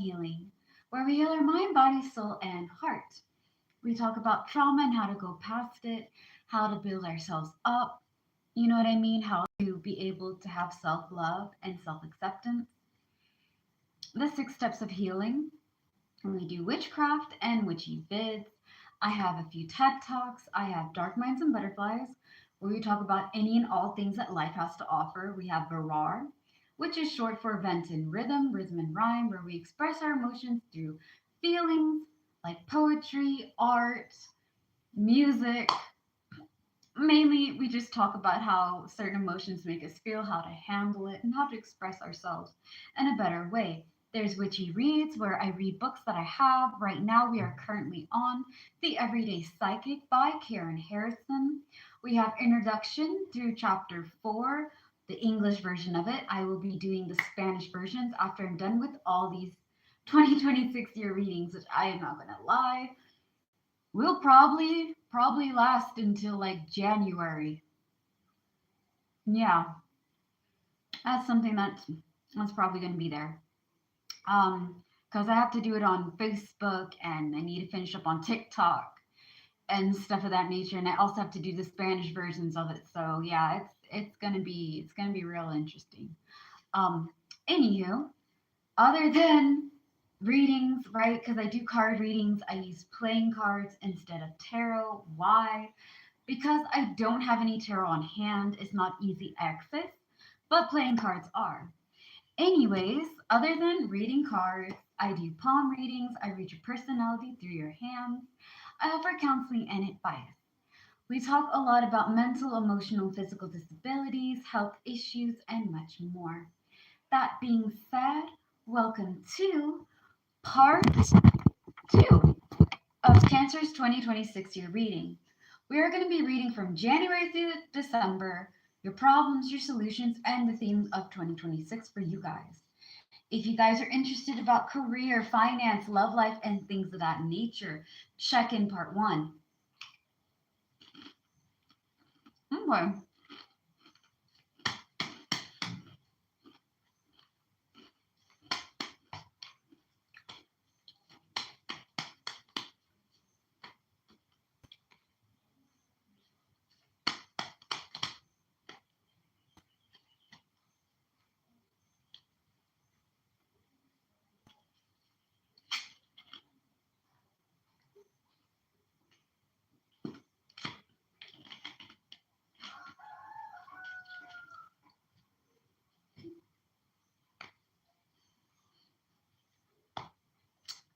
Healing, where we heal our mind, body, soul, and heart. We talk about trauma and how to go past it, how to build ourselves up. You know what I mean? How to be able to have self love and self acceptance. The 6 steps of healing. We do witchcraft and witchy vids. I have a few TED Talks. I have Dark Minds and Butterflies, where we talk about any and all things that life has to offer. We have Barar, which is short for Vent and Rhythm, Rhythm and Rhyme, where we express our emotions through feelings like poetry, art, music. Mainly, we just talk about how certain emotions make us feel, how to handle it, and how to express ourselves in a better way. There's Witchy Reads, where I read books that I have. Right now, we are currently on The Everyday Psychic by Karen Harrison. We have Introduction through Chapter 4, the English version of it. I will be doing the Spanish versions after I'm done with all these 2026 year readings, which I am not going to lie will probably last until like January. Yeah, that's something that's probably going to be there. Because I have to do it on Facebook and I need to finish up on TikTok and stuff of that nature, and I also have to do the Spanish versions of it. So yeah, it's gonna be real interesting. Um, Anywho, other than readings, right? Because I do card readings, I use playing cards instead of tarot. Why? Because I don't have any tarot on hand, it's not easy access, but playing cards are. Anyways, other than reading cards, I do palm readings, I read your personality through your hands, I offer counseling and advice. We talk a lot about mental, emotional, physical disabilities, health issues, and much more. That being said, welcome to part 2 of Cancer's 2026 year reading. We are going to be reading from January through December, your problems, your solutions, and the themes of 2026 for you guys. If you guys are interested about career, finance, love life, and things of that nature, check in part 1. Okay.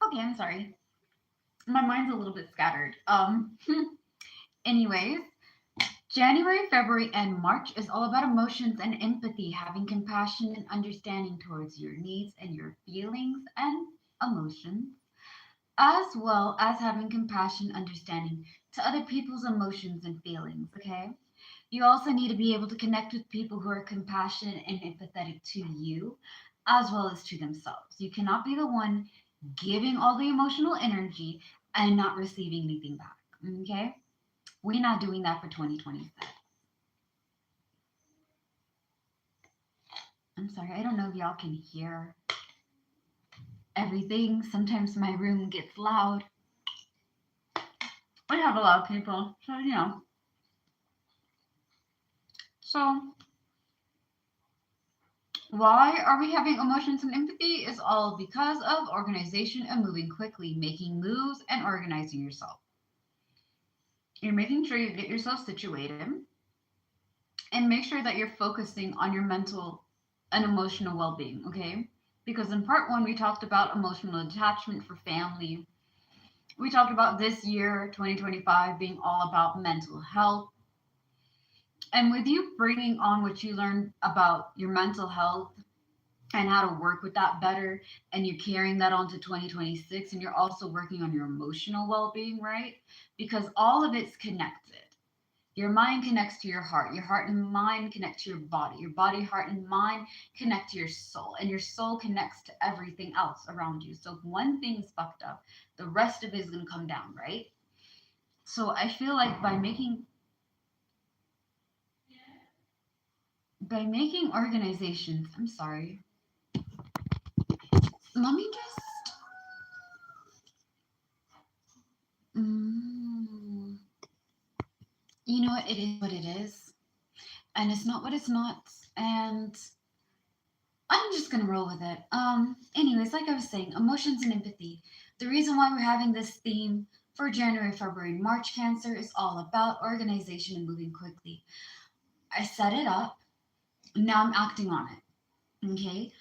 Okay, I'm sorry. My mind's a little bit scattered. Anyways, January, February, and March is all about emotions and empathy, having compassion and understanding towards your needs and your feelings and emotions, as well as having compassion, understanding to other people's emotions and feelings. Okay. You also need to be able to connect with people who are compassionate and empathetic to you, as well as to themselves. You cannot be the one giving all the emotional energy and not receiving anything back. Okay. We're not doing that for 2026. I'm sorry, I don't know if y'all can hear everything. Sometimes my room gets loud. We have a lot of people, so you know. So, why are we having emotions and empathy? Is all because of organization and moving quickly, making moves and organizing yourself. You're making sure you get yourself situated and make sure that you're focusing on your mental and emotional well being, okay? Because in part 1, we talked about emotional attachment for family. We talked about this year, 2025, being all about mental health. And with you bringing on what you learned about your mental health and how to work with that better, and you're carrying that on to 2026, and you're also working on your emotional well being, right? Because all of it's connected. Your mind connects to your heart and mind connect to your body, heart, and mind connect to your soul, and your soul connects to everything else around you. So if one thing's fucked up, the rest of it is going to come down, right? So I feel like by making organizations, I'm sorry. Let me just it is what it is, and it's not what it's not, and I'm just gonna roll with it. Anyways, like I was saying, emotions and empathy. The reason why we're having this theme for January, February, and March Cancer is all about organization and moving quickly. I set it up, now I'm acting on it. Okay.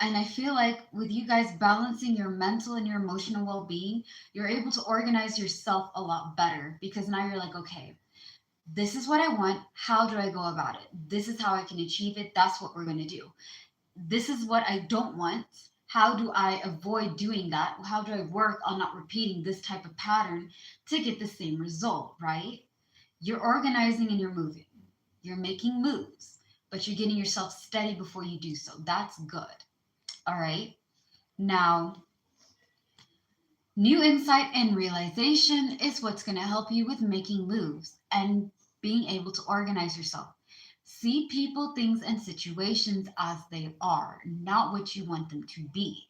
And I feel like with you guys balancing your mental and your emotional well being, you're able to organize yourself a lot better because now you're like, okay, this is what I want. How do I go about it? This is how I can achieve it. That's what we're going to do. This is what I don't want. How do I avoid doing that? How do I work on not repeating this type of pattern to get the same result, right? You're organizing and you're moving. You're making moves, but you're getting yourself steady before you do so. That's good. All right. Now, new insight and realization is what's going to help you with making moves and being able to organize yourself. See people, things, and situations as they are, not what you want them to be.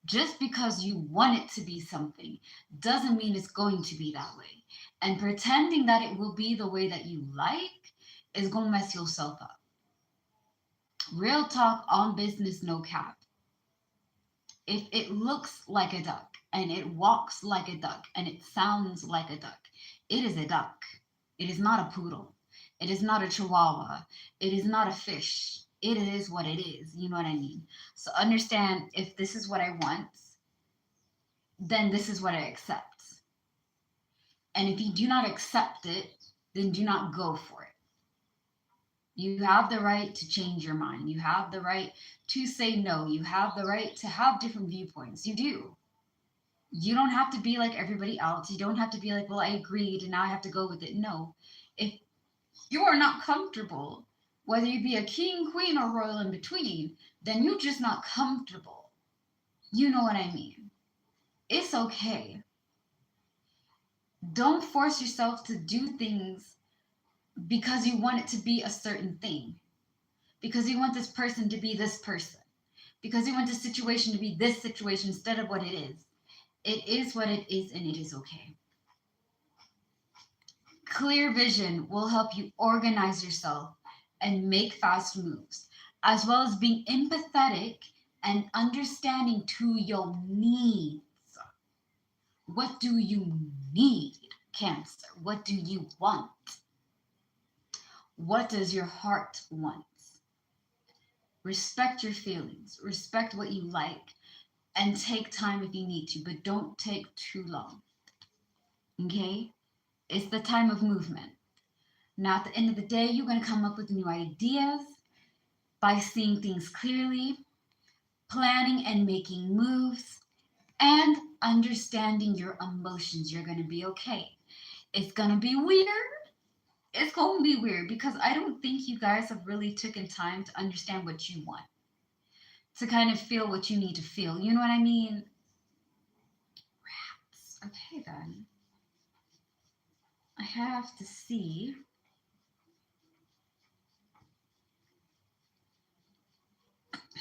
Just because you want it to be something doesn't mean it's going to be that way. And pretending that it will be the way that you like is going to mess yourself up. Real talk on business, no cap. If it looks like a duck and it walks like a duck and it sounds like a duck, it is a duck. It is not a poodle. It is not a chihuahua. It is not a fish. It is what it is. You know what I mean? So understand, if this is what I want, then this is what I accept. And if you do not accept it, then do not go for it. You have the right to change your mind. You have the right to say no. You have the right to have different viewpoints. You do. You don't have to be like everybody else. You don't have to be like, well, I agreed and now I have to go with it. No. If you are not comfortable, whether you be a king, queen, or royal in between, then you're just not comfortable. You know what I mean? It's okay. Don't force yourself to do things because you want it to be a certain thing, because you want this person to be this person, because you want this situation to be this situation instead of what it is. It is what it is, and it is okay. Clear vision will help you organize yourself and make fast moves, as well as being empathetic and understanding to your needs. What do you need, Cancer? What do you want? What does your heart want? Respect your feelings, respect what you like, and take time if you need to, but don't take too long. Okay? It's the time of movement. Now, at the end of the day, you're going to come up with new ideas by seeing things clearly, planning and making moves, and understanding your emotions. You're going to be okay. It's going to be weird. It's going to be weird because I don't think you guys have really taken time to understand what you want, to kind of feel what you need to feel. You know what I mean? Rats. Okay, then. I have to see.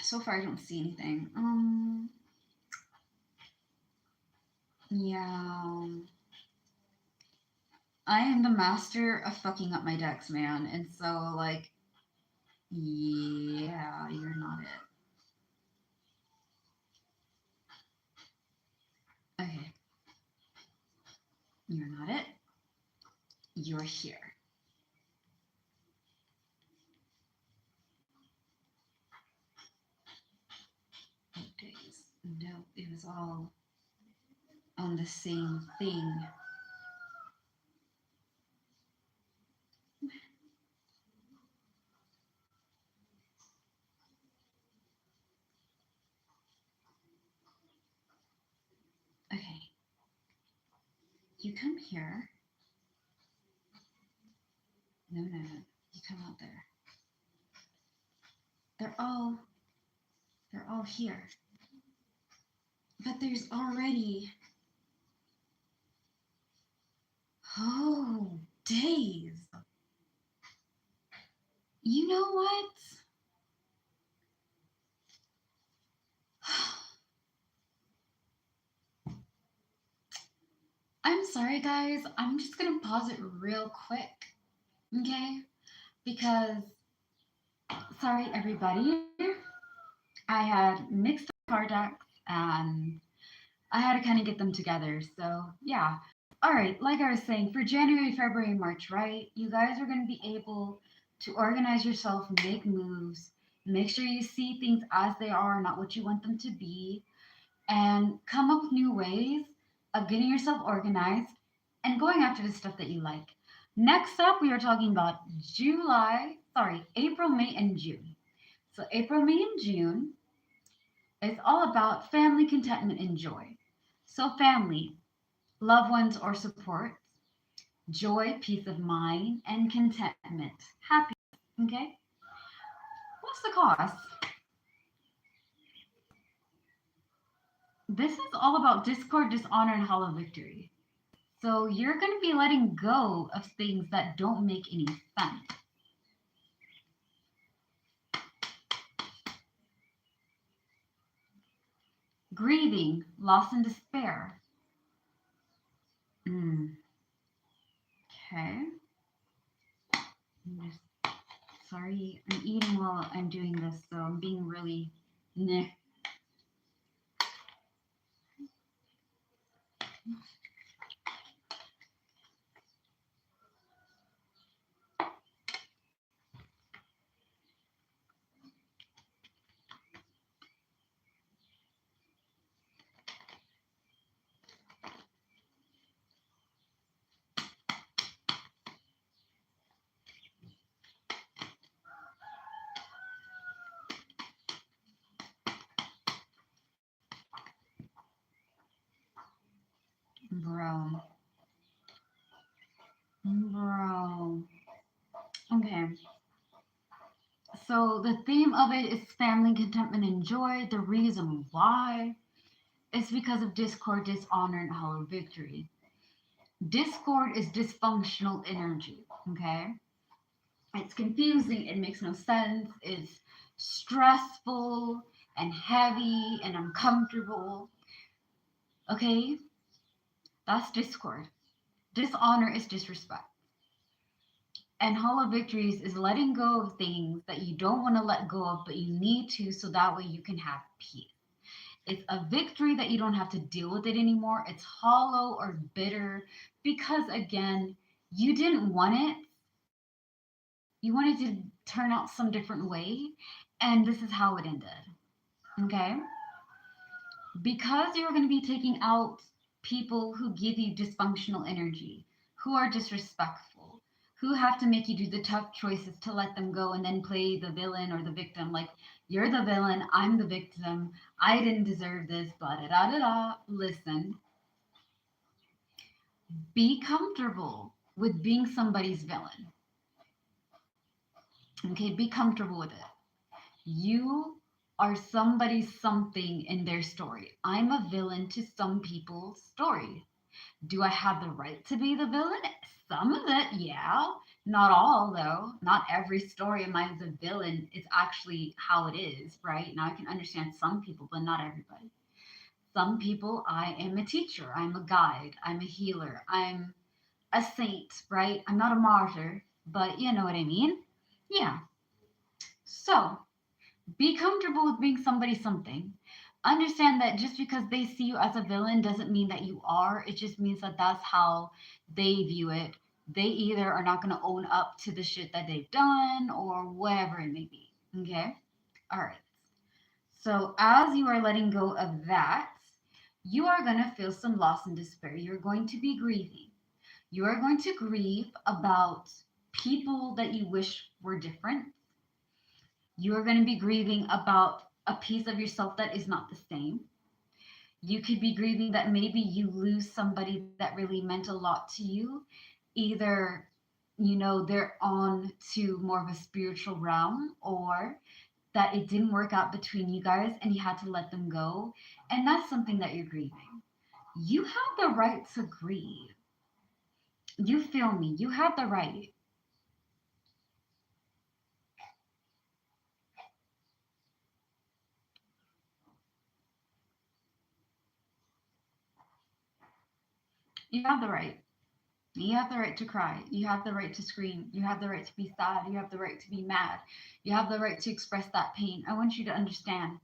So far, I don't see anything. Yeah. I am the master of fucking up my decks, man. And so, like, yeah, you're not it. Okay. You're not it. You're here. Oh, days. No, it was all on the same thing. Okay. You come here. No, no, no. You come out there. They're all they're all here. But there's already, oh, days. You know what? I'm sorry, guys. I'm just gonna pause it real quick. Okay? Because, sorry, everybody, I had mixed card decks and I had to kind of get them together. So, yeah. All right, like I was saying, for January, February, March, right? You guys are going to be able to organize yourself, make moves, make sure you see things as they are, not what you want them to be, and come up with new ways of getting yourself organized and going after the stuff that you like. Next up, we are talking about April, May, and June. So, April, May, and June is all about family, contentment, and joy. So, family, loved ones or support, joy, peace of mind, and contentment, happiness. Okay? What's the cost? This is all about discord, dishonor, and hollow victory. So you're going to be letting go of things that don't make any sense. Grieving, loss, and despair. Mm, okay. I'm just, sorry, I'm eating while I'm doing this, so I'm being really meh. Bro. Bro. Okay. So the theme of it is family, contentment, and joy. The reason why is because of discord, dishonor, and hollow victory. Discord is dysfunctional energy. Okay. It's confusing. It makes no sense. It's stressful and heavy and uncomfortable. Okay. That's discord. Dishonor is disrespect. And hollow victories is letting go of things that you don't want to let go of, but you need to so that way you can have peace. It's a victory that you don't have to deal with it anymore. It's hollow or bitter because, again, you didn't want it. You wanted to turn out some different way, and this is how it ended. Okay? Because you're going to be taking out people who give you dysfunctional energy, who are disrespectful, who have to make you do the tough choices to let them go and then play the villain or the victim. Like, you're the villain, I'm the victim, I didn't deserve this, blah, da, da, da, da. Listen, be comfortable with being somebody's villain. Okay, be comfortable with it. You are somebody's something in their story. I'm a villain to some people's story. Do I have the right to be the villain? Some of it, yeah. Not all, though. Not every story of mine is a villain. It's actually how it is, right? Now I can understand some people, but not everybody. Some people, I am a teacher, I'm a guide, I'm a healer, I'm a saint, right? I'm not a martyr, but you know what I mean? Yeah. So, be comfortable with being somebody something. Understand that just because they see you as a villain doesn't mean that you are. It just means that that's how they view it. They either are not going to own up to the shit that they've done or whatever it may be. Okay? All right. So, as you are letting go of that, you are going to feel some loss and despair. You're going to be grieving. You are going to grieve about people that you wish were different. You are going to be grieving about a piece of yourself that is not the same. You could be grieving that maybe you lose somebody that really meant a lot to you. Either, they're on to more of a spiritual realm, or that it didn't work out between you guys and you had to let them go. And that's something that you're grieving. You have the right to grieve. You feel me? You have the right. You have the right. You have the right to cry. You have the right to scream. You have the right to be sad. You have the right to be mad. You have the right to express that pain. I want you to understand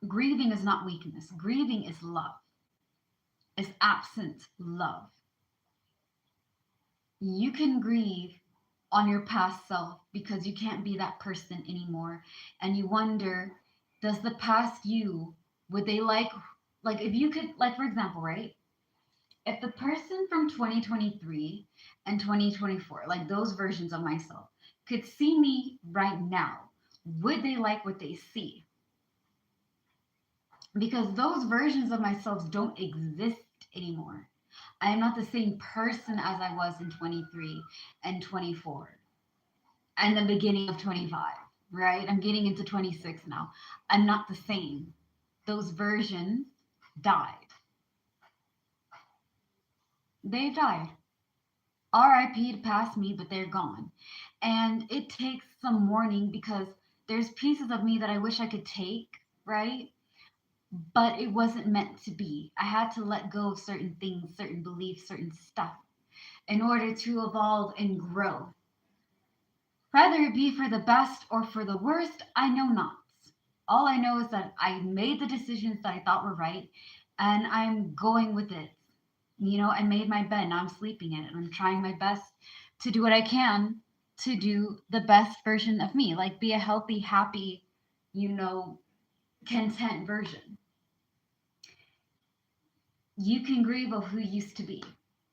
grieving is not weakness, grieving is love, is absent love. You can grieve on your past self because you can't be that person anymore. And you wonder, does the past you, would they like if you could, like, for example, right? If the person from 2023 and 2024, like those versions of myself, could see me right now, would they like what they see? Because those versions of myself don't exist anymore. I am not the same person as I was in 23 and 24 and the beginning of 25, right? I'm getting into 26 now. I'm not the same. Those versions died. They died. RIP to past me, but they're gone. And it takes some mourning because there's pieces of me that I wish I could take, right? But it wasn't meant to be. I had to let go of certain things, certain beliefs, certain stuff in order to evolve and grow. Whether it be for the best or for the worst, I know not. All I know is that I made the decisions that I thought were right and I'm going with it. I made my bed, now I'm sleeping in it. I'm trying my best to do what I can to do the best version of me, like be a healthy, happy, you know, content version. You can grieve of who you used to be.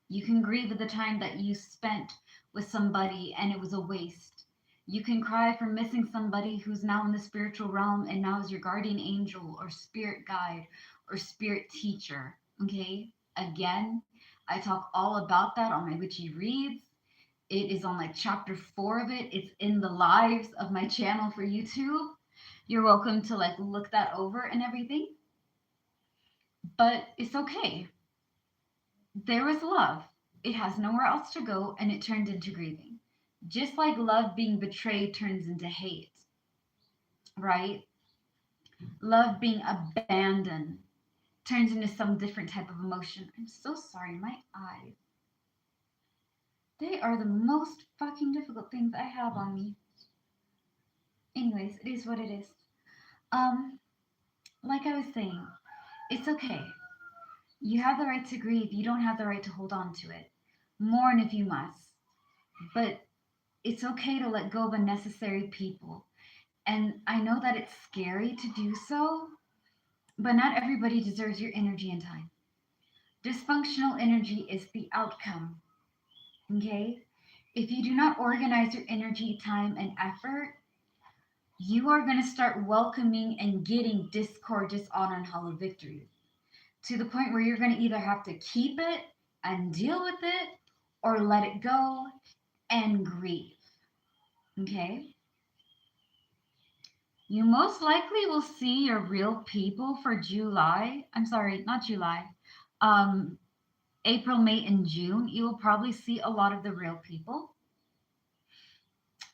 You can grieve at the time that you spent with somebody and it was a waste. You can cry for missing somebody who's now in the spiritual realm and now is your guardian angel or spirit guide or spirit teacher. Okay? Again, I talk all about that on my witchy reads. It is on like chapter 4 of it. It's in the lives of my channel for YouTube. You're welcome to like look that over and everything. But it's okay. There was love. It has nowhere else to go and it turned into grieving. Just like love being betrayed turns into hate, right? Love being abandoned turns into some different type of emotion. I'm so sorry, my eyes. They are the most fucking difficult things I have on me. Anyways, it is what it is. Um, like I was saying, it's okay. You have the right to grieve. You don't have the right to hold on to it. Mourn if you must. But it's okay to let go of unnecessary people. And I know that it's scary to do so, but not everybody deserves your energy and time. Dysfunctional energy is the outcome. Okay? If you do not organize your energy, time, and effort, you are going to start welcoming and getting discord, dishonor, and hollow victories to the point where you're going to either have to keep it and deal with it or let it go and grieve. Okay? You most likely will see your real people for July. I'm sorry, not July. Um, April, May, and June. You will probably see a lot of the real people.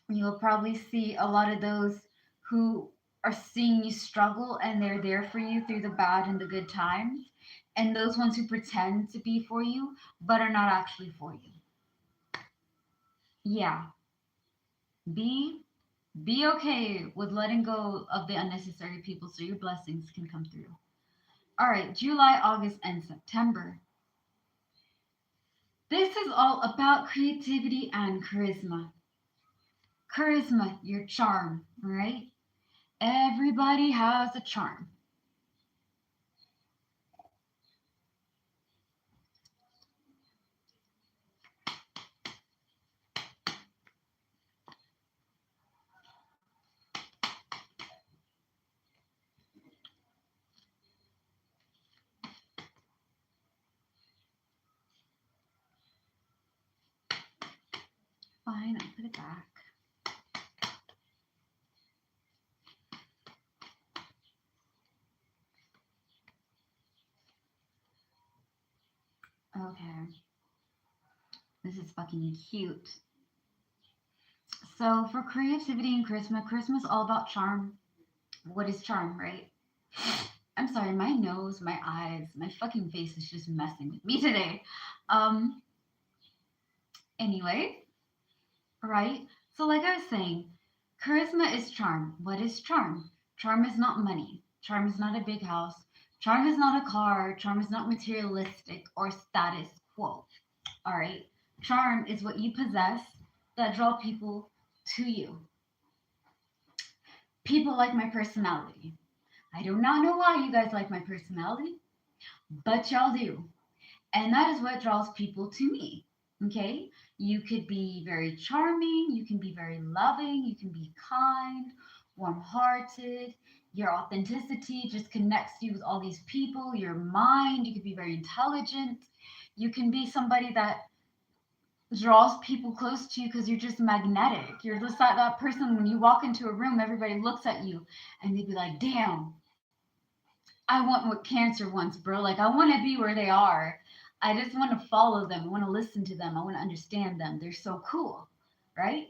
You will probably see a lot of those who are seeing you struggle and they're there for you through the bad and the good times. And those ones who pretend to be for you but are not actually for you. Yeah. Be be okay with letting go of the unnecessary people so your blessings can come through. All right, July, August, and September. This is all about creativity and charisma. Charisma, your charm, right? Everybody has a charm. Fine, I'll put it back. Okay. This is fucking cute. So for creativity and charisma, charisma is all about charm. What is charm, right? I'm sorry, my nose, my eyes, my fucking face is just messing with me today. Um, Anyway, right? So, like I was saying, charisma is charm. What is charm? Charm is not money. Charm is not a big house. Charm is not a car. Charm is not materialistic or status quo. All right? Charm is what you possess that draw people to you. People like my personality. I do not know why you guys like my personality, but y'all do. And that is what draws people to me. Okay? You could be very charming, you can be very loving, you can be kind, warm hearted. Your authenticity just connects you with all these people. Your mind, you could be very intelligent. You can be somebody that draws people close to you because you're just magnetic. You're just that person when you walk into a room, everybody looks at you and they'd be like, damn, I want what cancer wants, bro. Like, I want to be where they are. I just want to follow them. I want to listen to them. I want to understand them. They're so cool, right?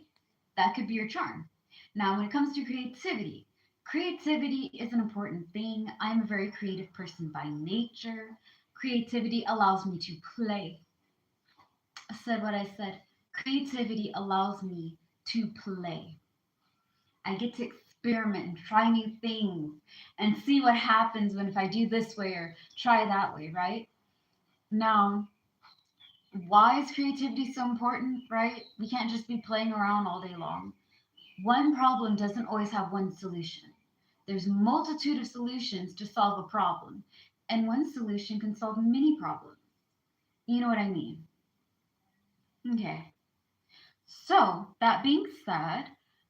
That could be your charm. Now, when it comes to creativity, creativity is an important thing. I'm a very creative person by nature. Creativity allows me to play. I said what I said. Creativity allows me to play. I get to experiment and try new things and see what happens when if I do this way or try that way, right? Now, why is creativity so important, right? We can't just be playing around all day long. One problem doesn't always have one solution. There's a multitude of solutions to solve a problem, and one solution can solve many problems. You know what I mean? Okay. So, that being said,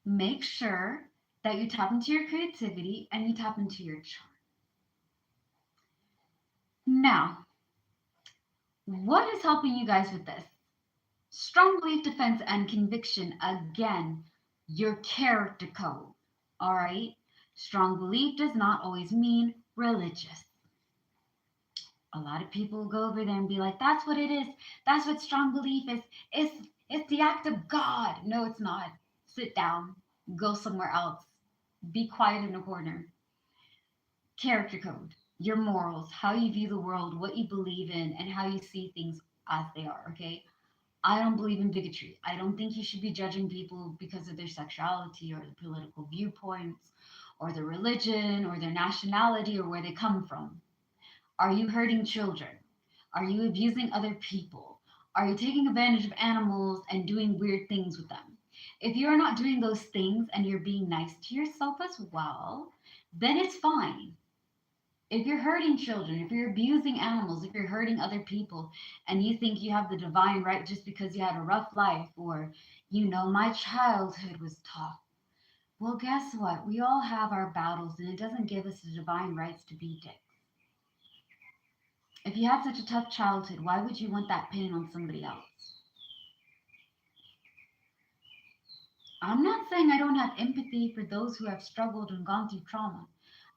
make sure that you tap into your creativity and you tap into your charm. Now, what is helping you guys with this? Strong belief, defense, and conviction. Again, your character code. All right? Strong belief does not always mean religious. A lot of people go over there and be like, that's what it is. That's what strong belief is. It's the act of God. No, it's not. Sit down. Go somewhere else. Be quiet in a corner. Character code, your morals, how you view the world, what you believe in, and how you see things as they are, okay? I don't believe in bigotry. I don't think you should be judging people because of their sexuality or their political viewpoints or their religion or their nationality or where they come from. Are you hurting children? Are you abusing other people? Are you taking advantage of animals and doing weird things with them? If you're not doing those things and you're being nice to yourself as well, then it's fine. If you're hurting children, if you're abusing animals, if you're hurting other people, and you think you have the divine right just because you had a rough life, or, my childhood was tough. Well, guess what? We all have our battles, and it doesn't give us the divine rights to be dicks. If you had such a tough childhood, why would you want that pain on somebody else? I'm not saying I don't have empathy for those who have struggled and gone through trauma.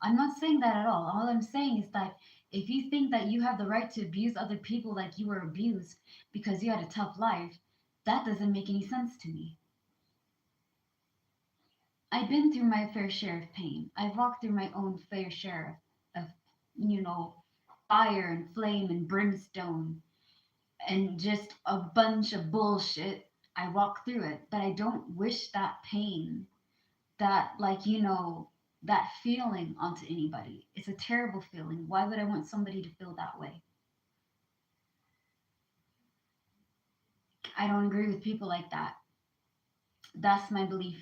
I'm not saying that at all. All I'm saying is that if you think that you have the right to abuse other people like you were abused because you had a tough life, that doesn't make any sense to me. I've been through my fair share of pain. I've walked through my own fair share of, you know, fire and flame and brimstone and just a bunch of bullshit. I walk through it, but I don't wish that pain, that, that feeling onto anybody. It's a terrible feeling. Why would I want somebody to feel that way? I don't agree with people like that. That's my belief.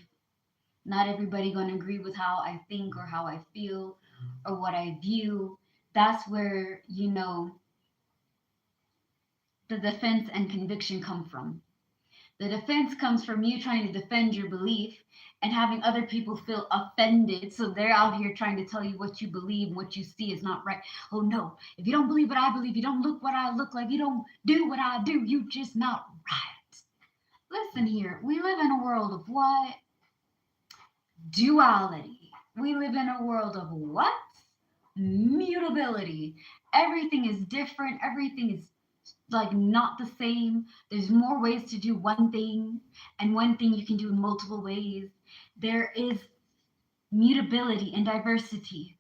Not everybody going to agree with how I think or how I feel or what I view. That's where, the defense and conviction come from. The defense comes from you trying to defend your belief and having other people feel offended. So they're out here trying to tell you what you believe and what you see is not right. Oh no, if you don't believe what I believe, you don't look what I look like, you don't do what I do, you just not right. Listen here, we live in a world of what? Duality. We live in a world of what? Mutability. Everything is different. Everything is like not the same. There's more ways to do one thing, and one thing you can do in multiple ways. There is mutability and diversity.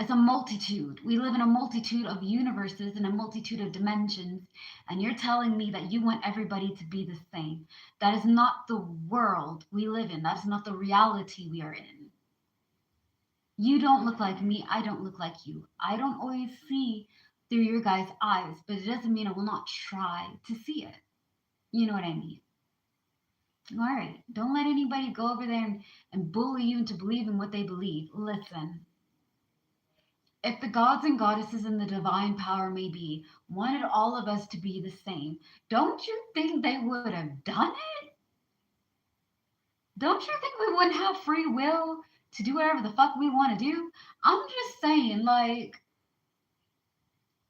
It's a multitude. We live in a multitude of universes and a multitude of dimensions. And you're telling me that you want everybody to be the same. That is not the world we live in. That is not the reality we are in. You don't look like me. I don't look like you. I don't always see through your guys' eyes, but it doesn't mean I will not try to see it. You know what I mean? All right. Don't let anybody go over there and bully you into believing what they believe. Listen, if the gods and goddesses and the divine power may be wanted all of us to be the same, don't you think they would have done it? Don't you think we wouldn't have free will to do whatever the fuck we want to do? I'm just saying, like,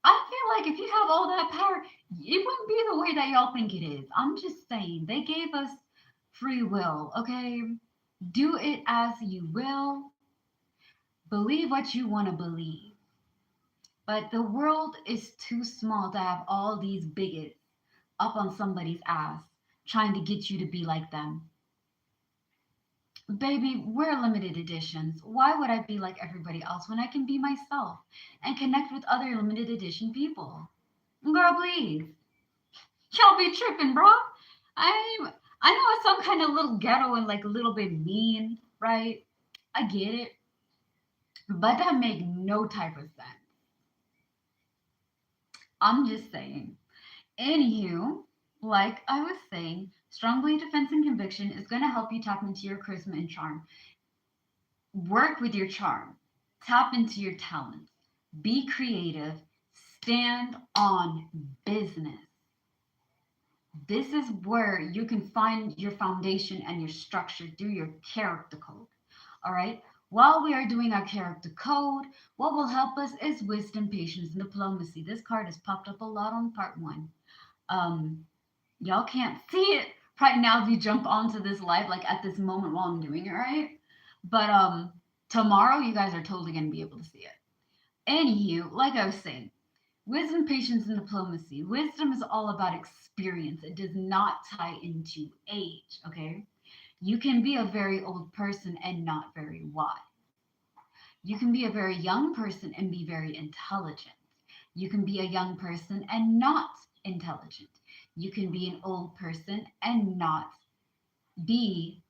I feel like if you have all that power, it wouldn't be the way that y'all think it is. I'm just saying, they gave us free will, okay? Do it as you will. Believe what you want to believe. But the world is too small to have all these bigots up on somebody's ass trying to get you to be like them. Baby, we're limited editions. Why would I be like everybody else when I can be myself and connect with other limited edition people? Girl, please. Y'all be tripping, bro. I I know I sound kind of little ghetto and like a little bit mean, right? I get it. But that make no type of sense. I'm just saying. Anywho, like I was saying, strong belief, defense, and conviction is going to help you tap into your charisma and charm. Work with your charm, tap into your talents, be creative, stand on business. This is where you can find your foundation and your structure through your character code. All right. While we are doing our character code, what will help us is wisdom, patience, and diplomacy. This card has popped up a lot on part one. Um, y'all can't see it right now if you jump onto this live like at this moment while I'm doing it, right? But tomorrow you guys are totally gonna be able to see it. Anywho, like I was saying, wisdom, patience, and diplomacy. Wisdom is all about experience. It does not tie into age, okay? You can be a very old person and not very wise. You can be a very young person and be very intelligent. You can be a young person and not intelligent. You can be an old person and not be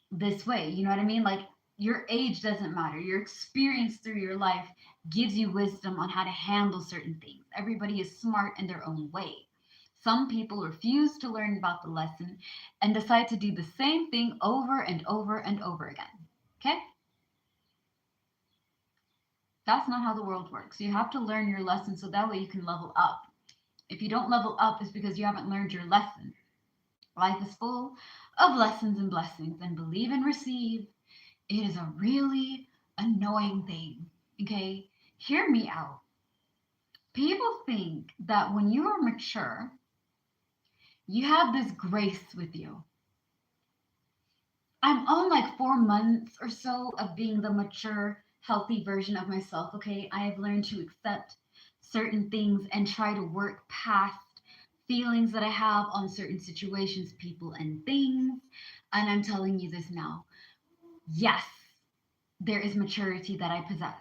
this way. You know what I mean? Like your age doesn't matter. Your experience through your life gives you wisdom on how to handle certain things. Everybody is smart in their own way. Some people refuse to learn about the lesson and decide to do the same thing over and over and over again. Okay? That's not how the world works. You have to learn your lesson so that way you can level up. If you don't level up, it's because you haven't learned your lesson. Life is full of lessons and blessings, and believe and receive. It is a really annoying thing. Okay? Hear me out. People think that when you are mature, you have this grace with you. I'm on like 4 months or so of being the mature, healthy version of myself. Okay? I have learned to accept certain things and try to work past feelings that I have on certain situations, people, and things. And I'm telling you this now. Yes, there is maturity that I possess.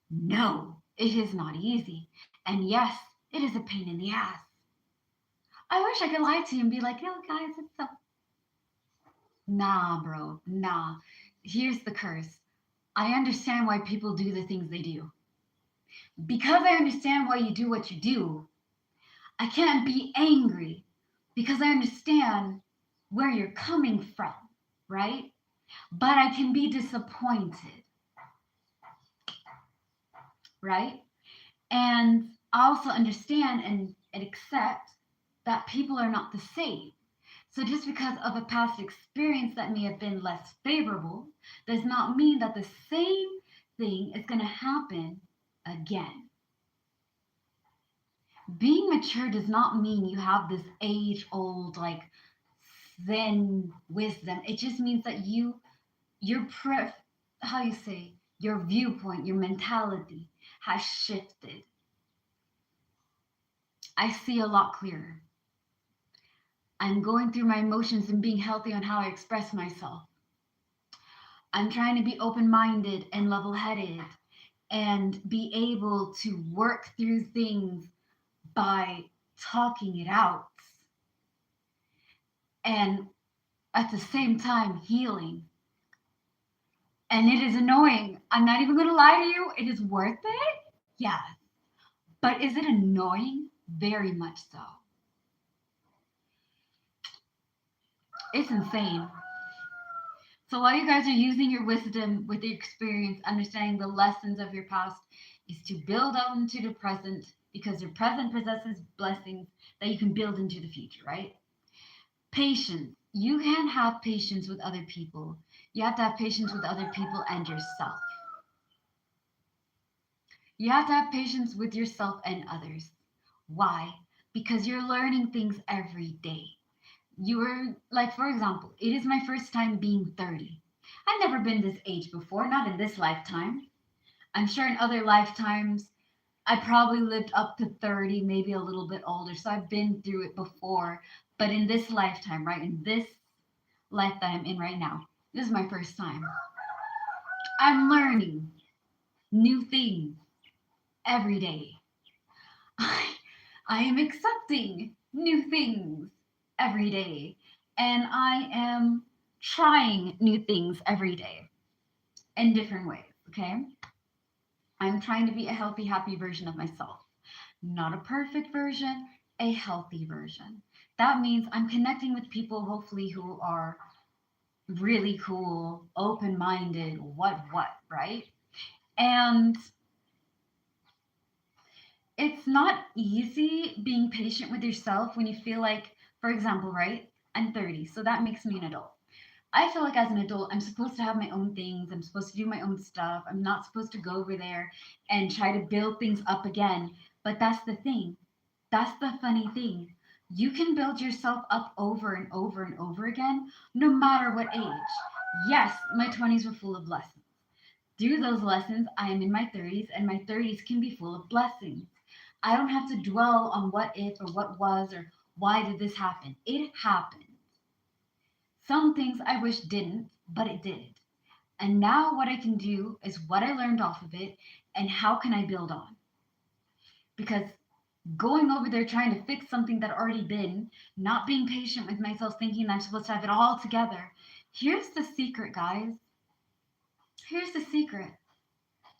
No, it is not easy. And yes, it is a pain in the ass. I wish I could lie to you and be like, yo, guys, it's so. Nah, bro, nah. Here's the curse. I understand why people do the things they do. Because I understand why you do what you do, I can't be angry because I understand where you're coming from, right? But I can be disappointed, right? And I also understand and accept that people are not the same. So just because of a past experience that may have been less favorable does not mean that the same thing is going to happen again. Being mature does not mean you have this age old like zen wisdom. It just means that your how you say your viewpoint, your mentality has shifted. I see a lot clearer. I'm going through my emotions and being healthy on how I express myself. I'm trying to be open minded and level headed and be able to work through things by talking it out and at the same time healing. And it is annoying. I'm not even going to lie to you. It is worth it. Yes. But is it annoying? Very much so. It's insane. So while you guys are using your wisdom with your experience, understanding the lessons of your past is to build out into the present because your present possesses blessings that you can build into the future, right? Patience. You can't have patience with other people. You have to have patience with other people and yourself. You have to have patience with yourself and others. Why? Because you're learning things every day. You were, like, for example, it is my first time being 30. I've never been this age before, not in this lifetime. I'm sure in other lifetimes, I probably lived up to 30, maybe a little bit older. So I've been through it before. But in this lifetime, right, in this life that I'm in right now, this is my first time. I'm learning new things every day. I, I am accepting new things every day. And I am trying new things every day in different ways. Okay. I'm trying to be a healthy, happy version of myself. Not a perfect version, a healthy version. That means I'm connecting with people, hopefully, who are really cool, open minded, what, right? And it's not easy being patient with yourself when you feel like, for example, right? I'm 30, so that makes me an adult. I feel like as an adult, I'm supposed to have my own things. I'm supposed to do my own stuff. I'm not supposed to go over there and try to build things up again. But that's the thing. That's the funny thing. You can build yourself up over and over and over again, no matter what age. Yes, my 20s were full of lessons. Through those lessons, I am in my 30s, and my 30s can be full of blessings. I don't have to dwell on what if or what was or why did this happen. It happened. Some things I wish didn't, but it did. And now what I can do is what I learned off of it and how can I build on? Because going over there trying to fix something that already been, not being patient with myself, thinking I'm supposed to have it all together. Here's the secret, guys. Here's the secret.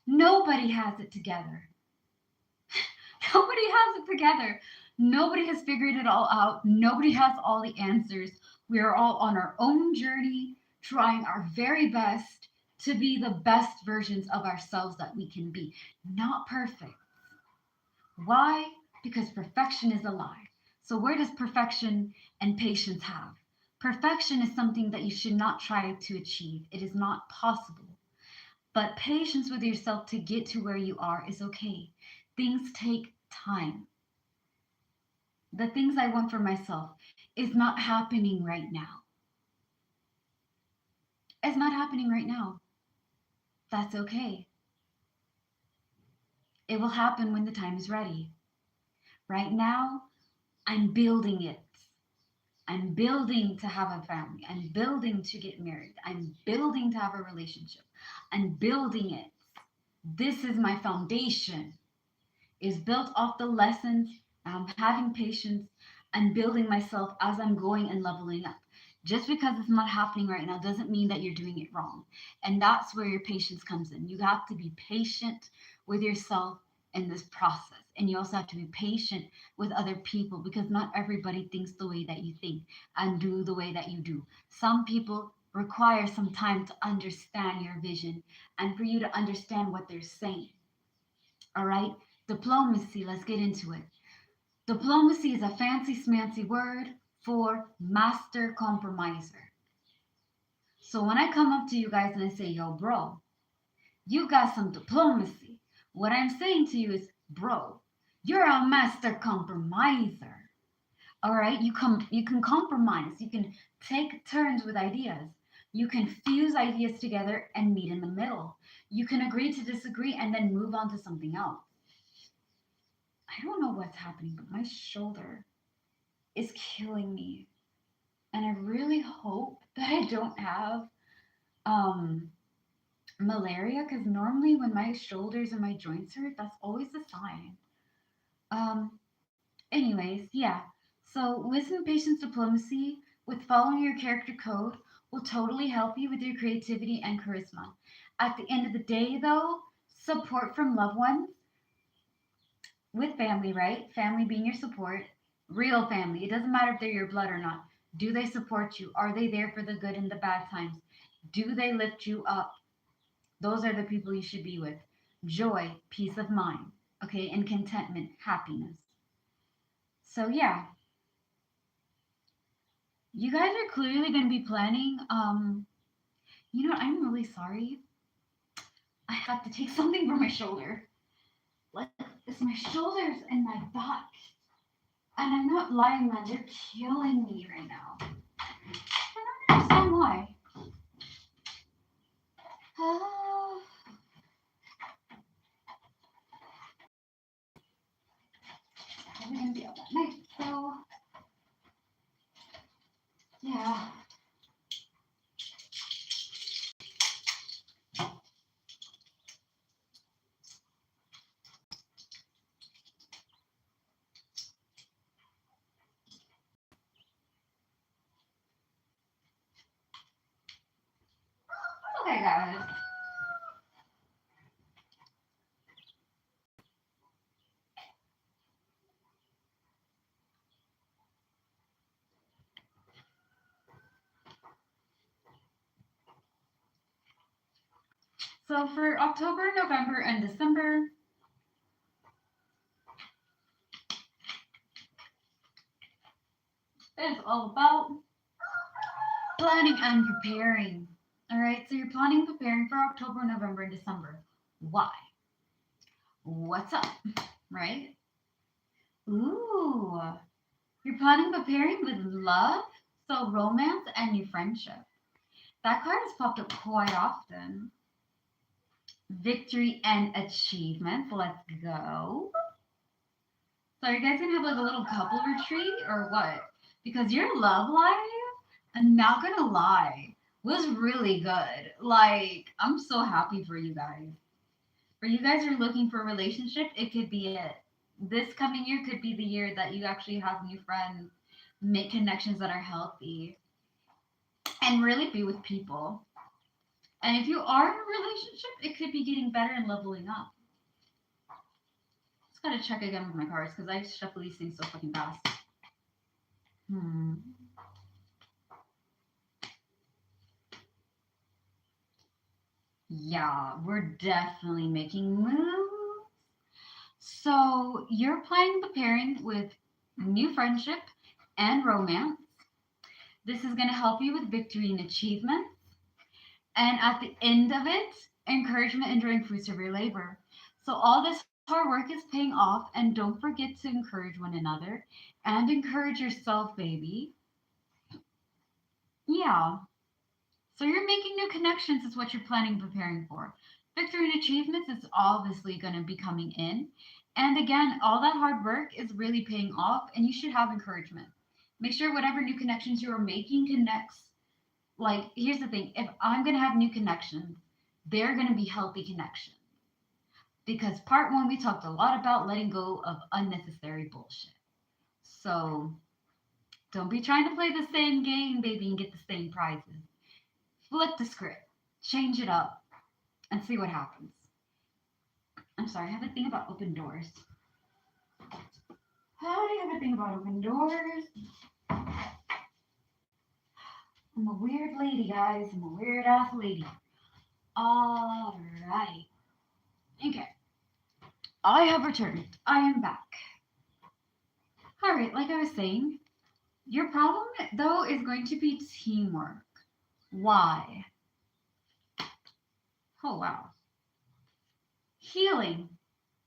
Nobody has it together. Nobody has it together. Nobody has figured it all out. Nobody has all the answers. We are all on our own journey, trying our very best to be the best versions of ourselves that we can be. Not perfect. Why? Because perfection is a lie. So, where does perfection and patience have? Perfection is something that you should not try to achieve, it is not possible. But patience with yourself to get to where you are is okay. Things take time. The things I want for myself is not happening right now. It's not happening right now. That's okay. It will happen when the time is ready. Right now, I'm building it. I'm building to have a family. I'm building to get married. I'm building to have a relationship. I'm building it. This is my foundation. Is built off the lessons, having patience, and building myself as I'm going and leveling up. Just because it's not happening right now doesn't mean that you're doing it wrong. And that's where your patience comes in. You have to be patient with yourself in this process. And you also have to be patient with other people because not everybody thinks the way that you think and do the way that you do. Some people require some time to understand your vision and for you to understand what they're saying. All right? Diplomacy, let's get into it. Diplomacy is a fancy smancy word for master compromiser. So when I come up to you guys and I say, yo, bro, you got some diplomacy, what I'm saying to you is, bro, you're a master compromiser. All right? You can compromise. You can take turns with ideas. You can fuse ideas together and meet in the middle. You can agree to disagree and then move on to something else. I don't know what's happening, but my shoulder is killing me. And I really hope that I don't have um malaria, because normally when my shoulders and my joints hurt, that's always a sign. Um, Anyways, yeah. So wisdom, patience, diplomacy with following your character code will totally help you with your creativity and charisma. At the end of the day, though, support from loved ones with family, right? Family being your support, real family. It doesn't matter if they're your blood or not. Do they support you? Are they there for the good and the bad times? Do they lift you up? Those are the people you should be with. Joy, peace of mind, okay, and contentment, happiness. So, yeah, you guys are clearly going to be planning. You know what? I'm really sorry. I have to take something for my shoulder. Like, it's my shoulders and my back. And I'm not lying, man. They're killing me right now. I don't understand why. Oh, I'm going to be up at night. So, yeah. Okay, guys. So, for October, November, and December, it's all about planning and preparing. All right, so you're planning and preparing for October, November, and December. Why? What's up? Right? Ooh, you're planning and preparing with love, so romance and new friendship. That card has popped up quite often. Victory and achievements. Let's go. So, are you guys gonna have like a little couple retreat or what? Because your love life, I'm not gonna lie, was really good. Like, I'm so happy for you guys. For you guys who are looking for a relationship, it could be it. This coming year could be the year that you actually have new friends, make connections that are healthy, and really be with people. And if you are in a relationship, it could be getting better and leveling up. Just gotta check again with my cards because I shuffle these things so fucking fast. Hmm. Yeah, we're definitely making moves. So you're planning preparing with new friendship and romance. This is going to help you with victory and achievement. And at the end of it, encouragement and enjoying fruits of your labor. So all this hard work is paying off, and don't forget to encourage one another and encourage yourself, baby. Yeah. So you're making new connections is what you're planning preparing for. Victory and achievements is obviously going to be coming in. And again, all that hard work is really paying off and you should have encouragement. Make sure whatever new connections you are making connects. Like, here's the thing, if I'm going to have new connections, they're going to be healthy connections. Because part one, we talked a lot about letting go of unnecessary bullshit. So don't be trying to play the same game, baby, and get the same prizes. Flip the script, change it up, and see what happens. I'm sorry, I have a thing about open doors. How do you have a thing about open doors? I'm a weird lady, guys. I'm a weird ass lady. All right. Okay. I have returned. I am back. All right, like I was saying, your problem, though, is going to be teamwork. Why? Oh, wow. Healing,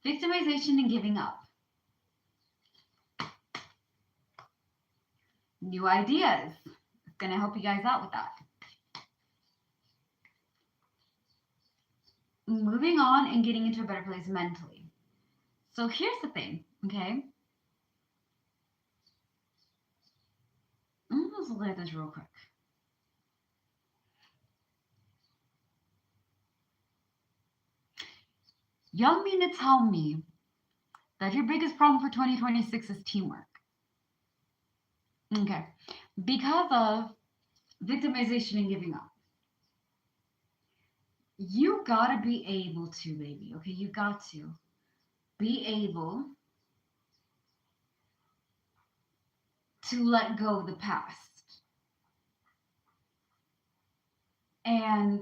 victimization, and giving up. New ideas. It's going to help you guys out with that. Moving on and getting into a better place mentally. So here's the thing, okay? Let's look at this real quick. Y'all mean to tell me that your biggest problem for 2026 is teamwork? Okay. Because of victimization and giving up. You gotta be able to, baby. Okay, you got to be able to let go of the past. And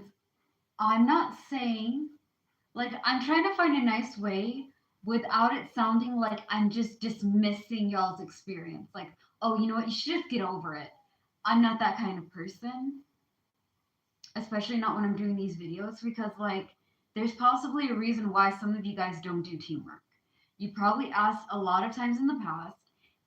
I'm not saying, like, I'm trying to find a nice way without it sounding like I'm just dismissing y'all's experience. Like, oh, you know what? You should just get over it. I'm not that kind of person, especially not when I'm doing these videos, because, like, there's possibly a reason why some of you guys don't do teamwork. You probably asked a lot of times in the past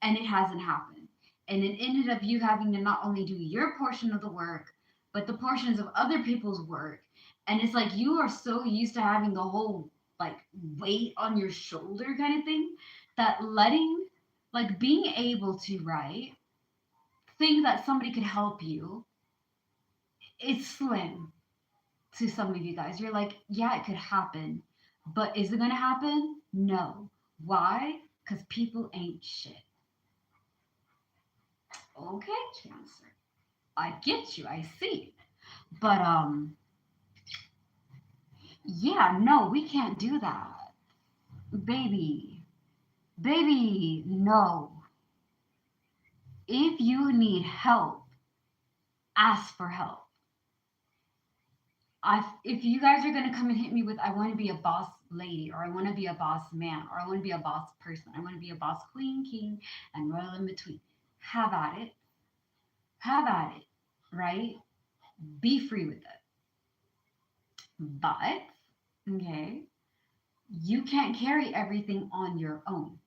and it hasn't happened. And it ended up you having to not only do your portion of the work, but the portions of other people's work. And it's like you are so used to having the whole like weight on your shoulder kind of thing that being able to, right, think that somebody could help you, it's slim to some of you guys. You're like, yeah, it could happen. But is it going to happen? No. Why? Because people ain't shit. Okay, Cancer. I get you. I see. But yeah, no, we can't do that. Baby. Baby, no. If you need help, ask for help. If you guys are gonna come and hit me with I want to be a boss lady, or I want to be a boss man, or I want to be a boss person, I want to be a boss queen, king, and royal in between, have at it. Have at it, right? Be free with it. But, okay, you can't carry everything on your own.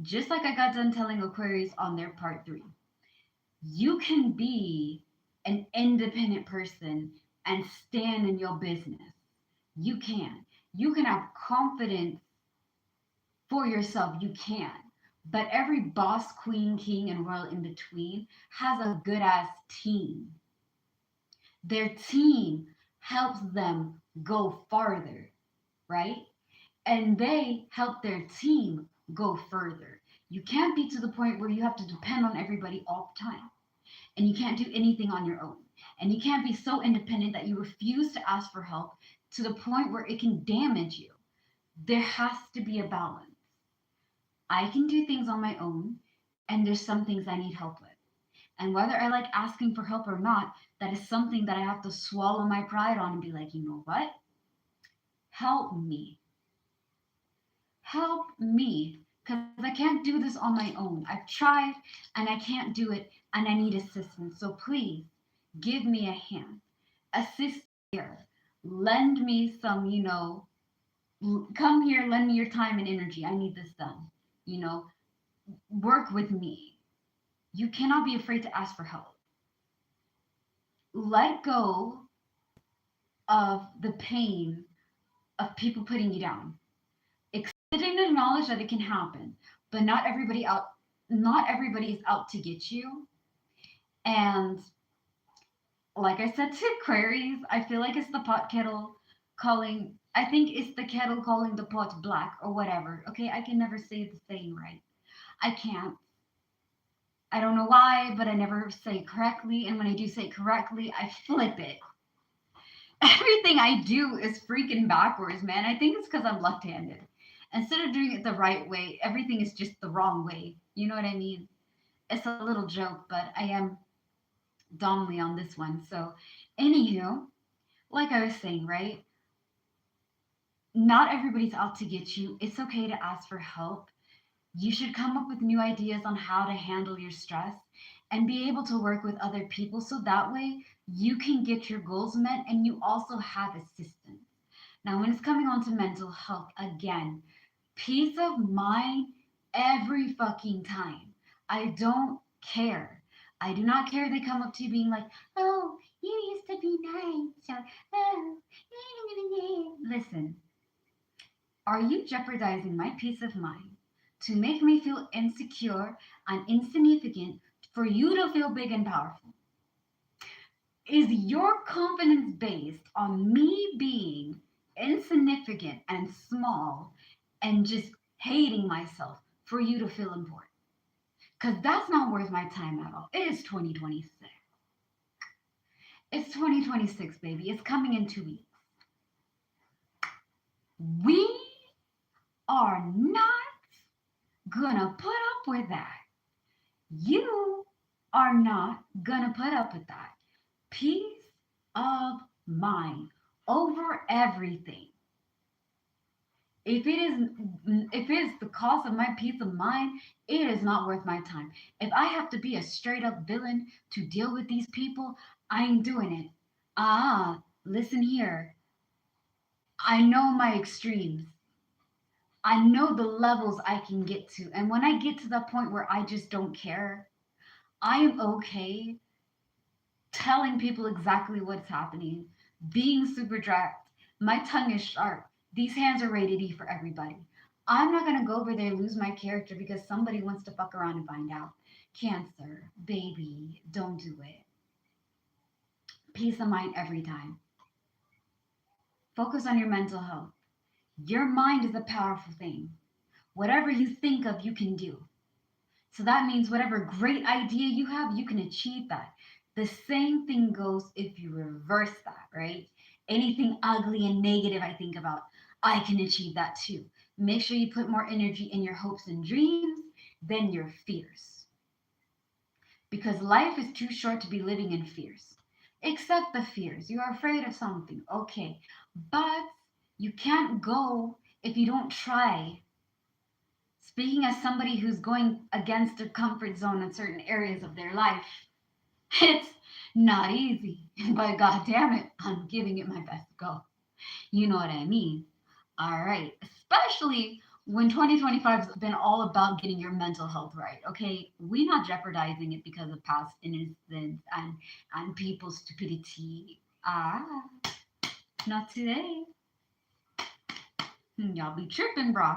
Just like I got done telling Aquarius on their part 3, you can be an independent person and stand in your business. You can. You can have confidence for yourself. You can. But every boss, queen, king, and royal in between has a good ass team. Their team helps them go farther, right? And they help their team go further. You can't be to the point where you have to depend on everybody all the time. And you can't do anything on your own. And you can't be so independent that you refuse to ask for help to the point where it can damage you. There has to be a balance. I can do things on my own, and there's some things I need help with. And whether I like asking for help or not, that is something that I have to swallow my pride on and be like, you know what? Help me. Help me. Because I can't do this on my own. I've tried and I can't do it and I need assistance. So please give me a hand. Assist here. Lend me some, come here, lend me your time and energy. I need this done. You know, work with me. You cannot be afraid to ask for help. Let go of the pain of people putting you down. Accepting and acknowledge that it can happen, but not everybody is out to get you. And like I said to Aquarius, I feel like it's the pot kettle calling. I think it's the kettle calling the pot black or whatever. Okay, I can never say the saying right. I can't. I don't know why, but I never say it correctly. And when I do say it correctly, I flip it. Everything I do is freaking backwards, man. I think it's because I'm left handed. Instead of doing it the right way, everything is just the wrong way. You know what I mean? It's a little joke, but I am Donnelly on this one. So, anywho, like I was saying, right? Not everybody's out to get you. It's okay to ask for help. You should come up with new ideas on how to handle your stress and be able to work with other people so that way you can get your goals met and you also have assistance. Now, when it's coming on to mental health, again, peace of mind every fucking time. I don't care. I do not care they come up to you being like, oh, you used to be nice, or oh, listen, are you jeopardizing my peace of mind to make me feel insecure and insignificant for you to feel big and powerful? Is your confidence based on me being insignificant and small and just hating myself for you to feel important. Because that's not worth my time at all. It is 2026. It's 2026, baby. It's coming in 2 weeks. We are not gonna put up with that. You are not gonna put up with that. Peace of mind over everything. If it is if it is the cost of my peace of mind, it is not worth my time. If I have to be a straight up villain to deal with these people, I ain't doing it. Listen here. I know my extremes. I know the levels I can get to. And when I get to the point where I just don't care, I am okay telling people exactly what's happening, being super direct. My tongue is sharp. These hands are rated E for everybody. I'm not going to go over there and lose my character because somebody wants to fuck around and find out. Cancer, baby, don't do it. Peace of mind every time. Focus on your mental health. Your mind is a powerful thing. Whatever you think of, you can do. So that means whatever great idea you have, you can achieve that. The same thing goes if you reverse that, right? Anything ugly and negative I think about, I can achieve that too. Make sure you put more energy in your hopes and dreams than your fears. Because life is too short to be living in fears. Accept the fears. You're afraid of something, okay. But you can't go if you don't try. Speaking as somebody who's going against their comfort zone in certain areas of their life, it's not easy. But god damn it, I'm giving it my best go. You know what I mean? All right. Especially when 2025 has been all about getting your mental health right. Okay. We're not jeopardizing it because of past innocence and people's stupidity. Not today. Y'all be tripping, bro.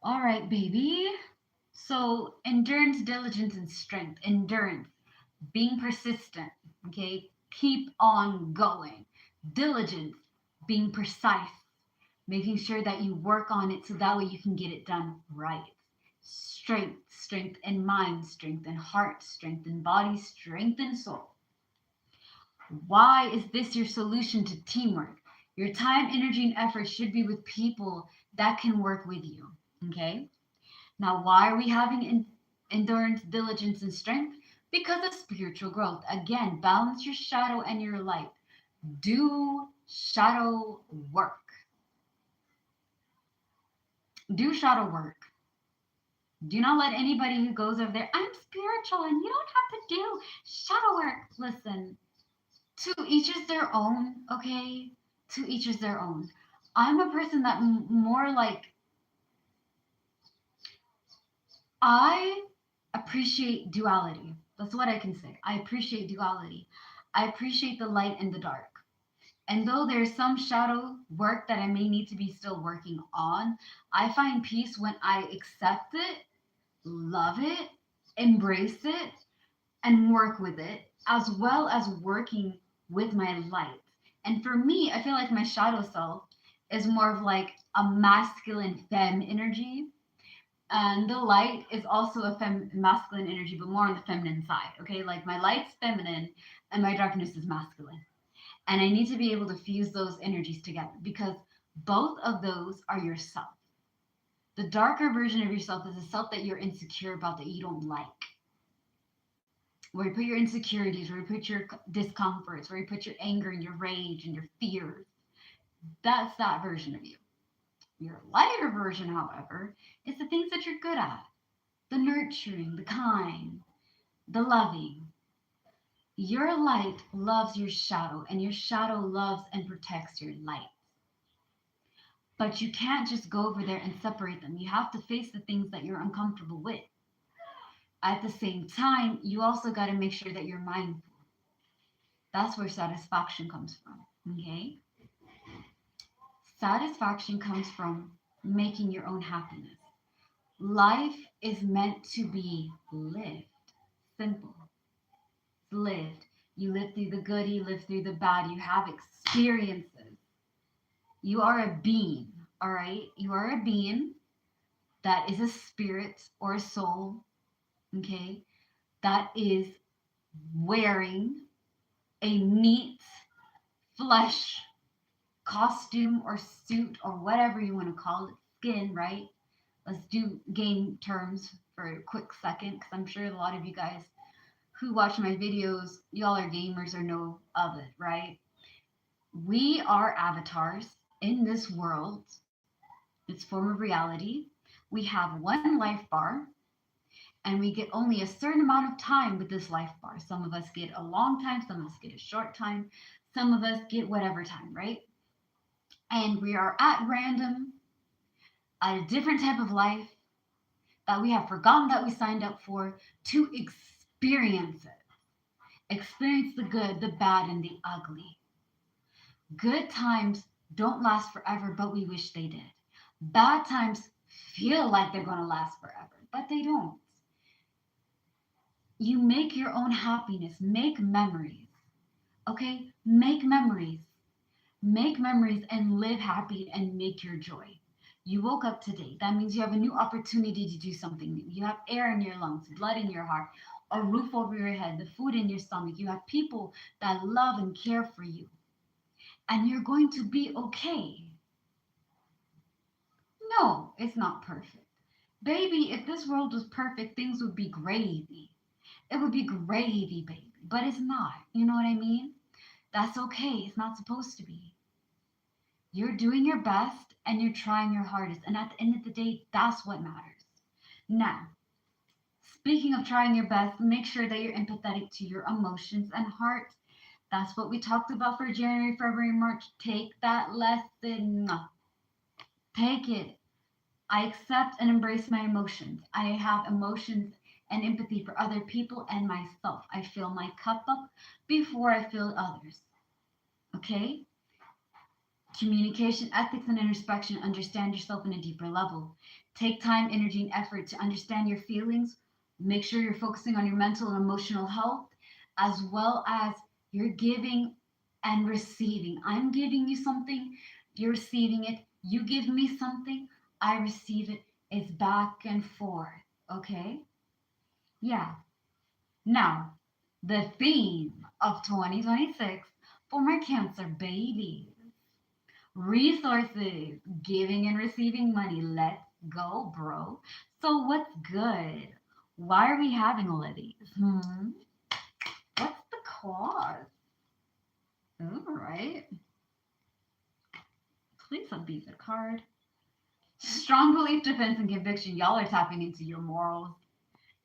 All right, baby. So, endurance, diligence, and strength. Endurance, being persistent, okay? Keep on going. Diligence, being precise, making sure that you work on it so that way you can get it done right. Strength, strength in mind, strength in heart, strength in body, strength in soul. Why is this your solution to teamwork? Your time, energy, and effort should be with people that can work with you, okay? Now, why are we having endurance, diligence, and strength? Because of spiritual growth. Again, balance your shadow and your light. Do shadow work. Do shadow work. Do not let anybody who goes over there, I'm spiritual and you don't have to do shadow work. Listen, to each is their own, okay? To each is their own. I'm a person that more like, I appreciate duality. That's what I can say. I appreciate duality. I appreciate the light and the dark. And though there's some shadow work that I may need to be still working on, I find peace when I accept it, love it, embrace it, and work with it, as well as working with my light. And for me, I feel like my shadow self is more of like a masculine femme energy, and the light is also a masculine energy, but more on the feminine side. Okay, like my light's feminine and my darkness is masculine, and I need to be able to fuse those energies together because both of those are yourself. The darker version of yourself is a self that you're insecure about, that you don't like, where you put your insecurities, where you put your discomforts, where you put your anger and your rage and your fears. That's that version of you. Your lighter version, however, is the things that you're good at: the nurturing, the kind, the loving. Your light loves your shadow, and your shadow loves and protects your light. But you can't just go over there and separate them. You have to face the things that you're uncomfortable with. At the same time, you also got to make sure that you're mindful. That's where satisfaction comes from. Okay? Satisfaction comes from making your own happiness. Life is meant to be lived. Simple. Lived. You live through the good, you live through the bad, you have experiences. You are a being, all right? You are a being that is a spirit or a soul, okay, that is wearing a meat, flesh, costume, or suit, or whatever you want to call it, skin, right? Let's do game terms for a quick second because I'm sure a lot of you guys who watch my videos, y'all are gamers or know of it, right? We are avatars in this world, its form of reality. We have one life bar, and we get only a certain amount of time with this life bar. Some of us get a long time, some of us get a short time, some of us get whatever time, right? And we are at random at a different type of life that we have forgotten that we signed up for to experience it. Experience the good, the bad, and the ugly. Good times don't last forever, but we wish they did. Bad times feel like they're going to last forever, but they don't. You make your own happiness, make memories. Okay? Make memories. Make memories and live happy and make your joy. You woke up today. That means you have a new opportunity to do something new. You have air in your lungs, blood in your heart, a roof over your head, the food in your stomach. You have people that love and care for you. And you're going to be okay. No, it's not perfect. Baby, if this world was perfect, things would be gravy. It would be gravy, baby. But it's not. You know what I mean? That's okay. It's not supposed to be. You're doing your best and you're trying your hardest. And at the end of the day, that's what matters. Now, speaking of trying your best, make sure that you're empathetic to your emotions and heart. That's what we talked about for January, February, March. Take that lesson. Take it. I accept and embrace my emotions. I have emotions and empathy for other people and myself. I fill my cup up before I fill others. Okay? Communication, ethics, and introspection. Understand yourself in a deeper level. Take time, energy, and effort to understand your feelings. Make sure you're focusing on your mental and emotional health, as well as you're giving and receiving. I'm giving you something, you're receiving it. You give me something, I receive it. It's back and forth. Okay? Yeah. Now, the theme of 2026 for my Cancer baby: resources, giving and receiving money. Let's go, bro. So, what's good? Why are we having all of these? What's the cause? All right. Please let be the card. Strong belief, defense, and conviction. Y'all are tapping into your morals.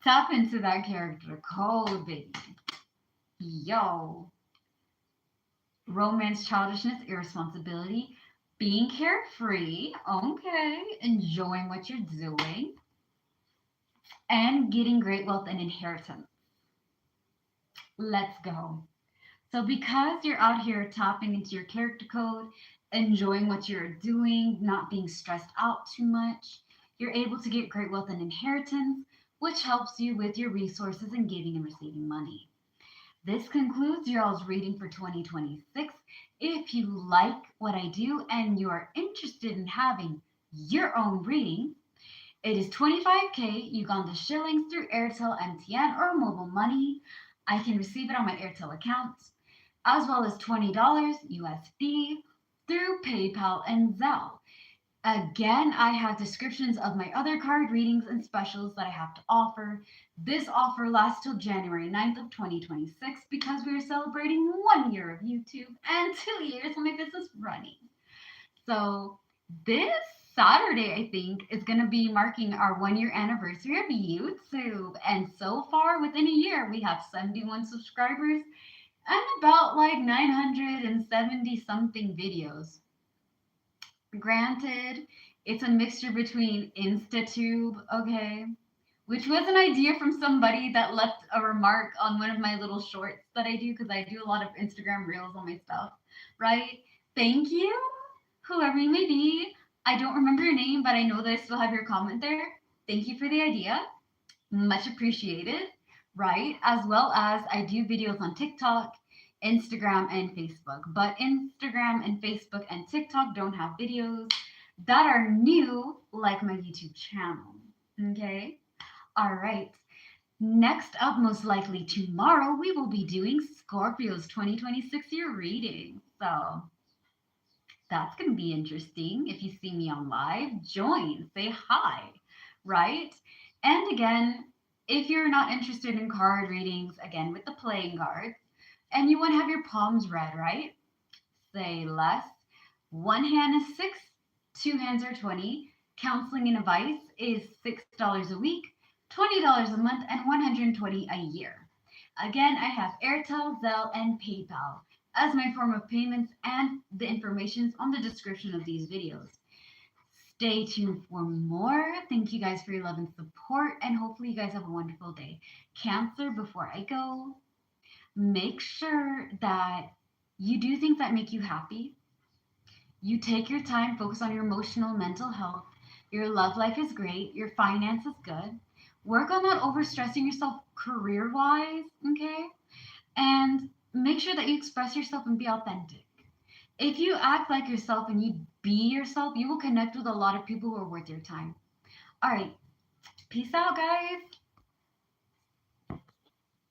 Tap into that character code, baby. Yo. Romance, childishness, irresponsibility, being carefree, okay, enjoying what you're doing, and getting great wealth and inheritance. Let's go. So, because you're out here tapping into your character code, enjoying what you're doing, not being stressed out too much, you're able to get great wealth and inheritance, which helps you with your resources and giving and receiving money. This concludes your all's reading for 2026. If you like what I do and you are interested in having your own reading, it is 25K Uganda shillings through Airtel, MTN, or mobile money. I can receive it on my Airtel account, as well as $20 USD through PayPal and Zelle. Again, I have descriptions of my other card readings and specials that I have to offer. This offer lasts till January 9th of 2026 because we are celebrating 1 year of YouTube and 2 years of my business running. So this Saturday, I think, is going to be marking our 1 year anniversary of YouTube. And so far, within a year, we have 71 subscribers and about like 970 something videos. Granted, it's a mixture between InstaTube, okay, which was an idea from somebody that left a remark on one of my little shorts that I do because I do a lot of Instagram reels on my stuff, right? Thank you, whoever you may be. I don't remember your name, but I know that I still have your comment there. Thank you for the idea. Much appreciated, right? As well as I do videos on TikTok, Instagram, and Facebook. But Instagram and Facebook and TikTok don't have videos that are new like my YouTube channel. Okay? All right. Next up, most likely tomorrow, we will be doing Scorpio's 2026 year reading. So that's going to be interesting. If you see me on live, join, say hi, right? And again, if you're not interested in card readings, again, with the playing cards, and you want to have your palms read, right? Say less. One hand is six, two hands are 20. Counseling and advice is $6 a week, $20 a month, and 120 a year. Again, I have Airtel, Zelle, and PayPal as my form of payments, and the information is on the description of these videos. Stay tuned for more. Thank you guys for your love and support, and hopefully you guys have a wonderful day. Cancer, before I go, make sure that you do things that make you happy. You take your time, focus on your emotional, mental health. Your love life is great. Your finance is good. Work on not overstressing yourself career wise, okay? And make sure that you express yourself and be authentic. If you act like yourself and you be yourself, you will connect with a lot of people who are worth your time. All right. Peace out, guys.